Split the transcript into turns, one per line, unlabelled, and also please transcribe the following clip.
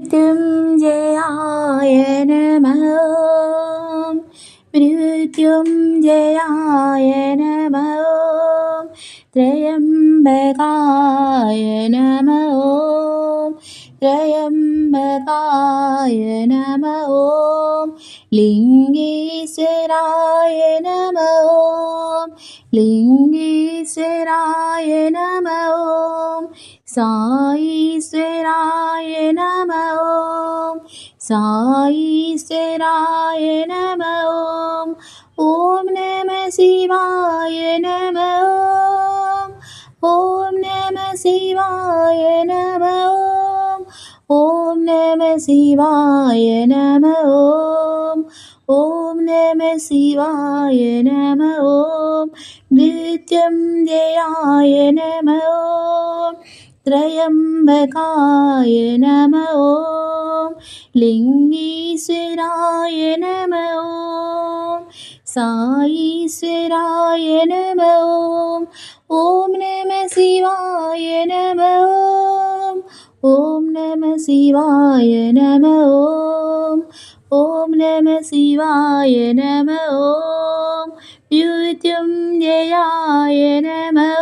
मृत्युञ्जयाय नमः ॐ मृत्युञ्जयाय नमः ॐ त्र्यम्बकाय नमः ॐ त्र्यम्बकाय नमः ॐ लिङ्गेश्वराय नमः ॐ लिङ्गेश्वराय नमः ॐ साईश्वराय नमः ॐ साईश्वराय नमः ॐ नमः शिवाय नमः ॐ नमः शिवाय नमः ॐ नमः शिवाय नमः ॐ नमः शिवाय नमः ॐ मृत्युञ्जयाय नमः ॐ त्र्यम्बकाय नमः ॐ लिङ्गेश्वराय नमः ॐ साईश्वराय नमः ॐ नमः शिवाय नमः ॐ नमः शिवाय नमः ॐ नमः शिवाय नमः ॐ मृत्युञ्जयाय नमः